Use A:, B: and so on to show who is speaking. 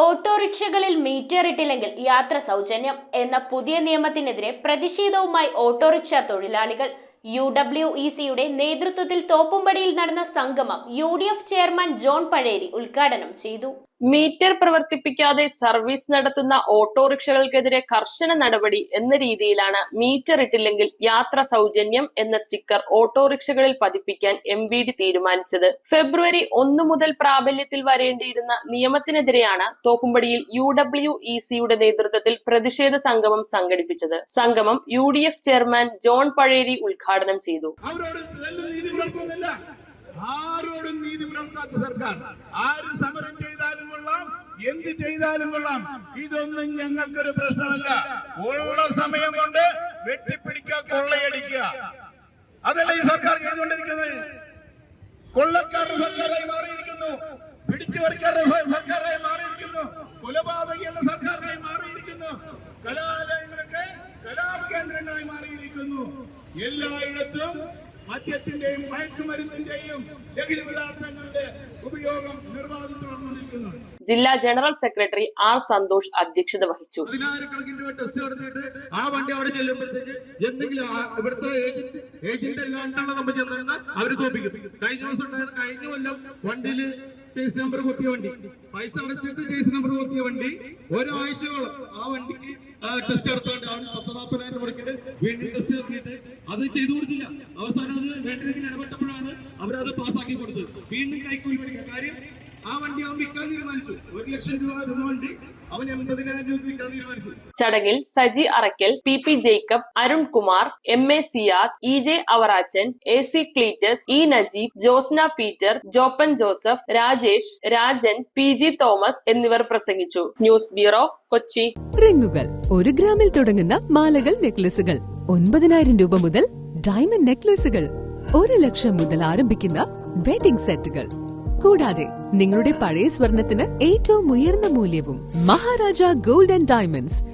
A: ഓട്ടോറിക്ഷകളിൽ metre ഇട്ടില്ലെങ്കിൽ യാത്ര സൗജന്യം എന്ന പുതിയ നിയമത്തിനെതിരെ പ്രതിഷേധവുമായി ഓട്ടോറിക്ഷ തൊഴിലാളികൾ. UWECയുടെ നേതൃത്വത്തിൽ തോപ്പുംപടിയിൽ നടന്ന സംഗമം UDF ചെയർമാൻ ജോൺ പഴേരി ഉദ്ഘാടനം ചെയ്തു.
B: മീറ്റർ പ്രവർത്തിപ്പിക്കാതെ സർവീസ് നടത്തുന്ന ഓട്ടോറിക്ഷകൾക്കെതിരെ കർശന നടപടി എന്ന രീതിയിലാണ് മീറ്റർ ഇട്ടില്ലെങ്കിൽ യാത്ര സൗജന്യം എന്ന സ്റ്റിക്കർ ഓട്ടോറിക്ഷകളിൽ പതിപ്പിക്കാൻ MVD തീരുമാനിച്ചത്. ഫെബ്രുവരി 1 മുതൽ പ്രാബല്യത്തിൽ വരേണ്ടിയിരുന്ന നിയമത്തിനെതിരെയാണ് തോപ്പുംപടിയിൽ UWECയുടെ നേതൃത്വത്തിൽ പ്രതിഷേധ സംഗമം സംഘടിപ്പിച്ചത്. സംഗമം UDF ചെയർമാൻ ജോൺ പഴേരി ഉദ്ഘാടനം ചെയ്തു.
C: ആരോടും നീതി പുലർത്താത്ത സർക്കാർ, ആര് സമരം ചെയ്താലും കൊള്ളാം, എന്ത് ചെയ്താലും കൊള്ളാം, ഇതൊന്നും ഞങ്ങൾക്കൊരു പ്രശ്നമല്ല. ഉള്ള സമയം കൊണ്ട് വെട്ടിപ്പിടിക്കുക, കൊള്ളയടിക്കുക, അതല്ല ഈ സർക്കാർ ചെയ്തുകൊണ്ടിരിക്കുന്നത്. കൊള്ളക്കാരുടെ സർക്കാരായി മാറിയിരിക്കുന്നു, പിടിച്ചുപറിക്കാരുടെ സർക്കാരായി മാറിയിരിക്കുന്നു, കൊലപാതകങ്ങളുടെ സർക്കാരായി മാറിയിരിക്കുന്നു, കലാലയങ്ങളൊക്കെ കലാപ കേന്ദ്രങ്ങളായി മാറിയിരിക്കുന്നു. എല്ലായിടത്തും മദ്യത്തിന്റെയും മയക്കുമരുന്നിന്റെയും ലഹരി പദാർത്ഥങ്ങളുടെ ഉപയോഗം നിർബാധിതമായിരിക്കുന്നു.
B: ജില്ലാ ജനറൽ സെക്രട്ടറി R. സന്തോഷ് അധ്യക്ഷത വഹിച്ചു.
C: 10,000 രൂപ ടെസ്റ്റ് നടത്തിയിട്ട് ആ വണ്ടി അവിടെ ചെല്ലുമ്പോഴത്തേക്ക് എന്തെങ്കിലും ഇവിടുത്തെ ഏജന്റ് അല്ലാണ്ടാണ് നമ്മൾ ചെന്നാൽ അവര് തോപ്പിക്കും. കഴിഞ്ഞ ദിവസം ഉണ്ടായിരുന്ന കഴിഞ്ഞ കൊല്ലം വണ്ടിയിൽ ചേസ് നമ്പർ കൊത്തിയ വണ്ടി, പൈസ അടച്ചിട്ട് ചേസ് നമ്പർ കൊത്തിയ വണ്ടി ഒരാഴ്ചയോളം ആ വണ്ടിക്ക് ടെസ്റ്റ് നടത്താണ്ട് അവർ 10,000-40,000 മുടക്കിട്ട് വീണ്ടും ടെസ്റ്റ് നടത്തിയിട്ട് അത് ചെയ്തു കൊടുത്തില്ല. അവസാനം അത് വേണ്ട രീതിയിൽ ഇടപെട്ടപ്പോഴാണ് അവരത് പാസ്സാക്കി കൊടുത്തത്. വീണ്ടും കൈക്കൂലി പഠിക്കുക. കാര്യം ആ വണ്ടി അവൻ വിൽക്കാൻ തീരുമാനിച്ചു. 1,00,000 രൂപ വണ്ടി അവൻ 80,000 രൂപ വിൽക്കാൻ തീരുമാനിച്ചു.
B: ചടങ്ങിൽ Saji Arakkal, PP Jacob, Arun Kumar, MA Siyad, EJ Avarachan, AC Cletus, E Najeeb, Josna Peter, Joppan Joseph, Rajesh, Rajan, PG Thomas എന്നിവർ പ്രസംഗിച്ചു. News bureau, Kochi.
D: റിങ്ങുകൾ 1 ഗ്രാമിൽ തുടങ്ങുന്ന മാലകൾ, നെക്ലസുകൾ 9,000 രൂപ മുതൽ ഡയമണ്ട് നെക്ലസുകൾ 1,00,000 മുതൽ ആരംഭിക്കുന്ന വെഡിംഗ് സെറ്റുകൾ, കൂടാതെ നിങ്ങളുടെ പഴയ സ്വർണത്തിന് ഏറ്റവും ഉയർന്ന മൂല്യവും. Maharaja gold and diamonds,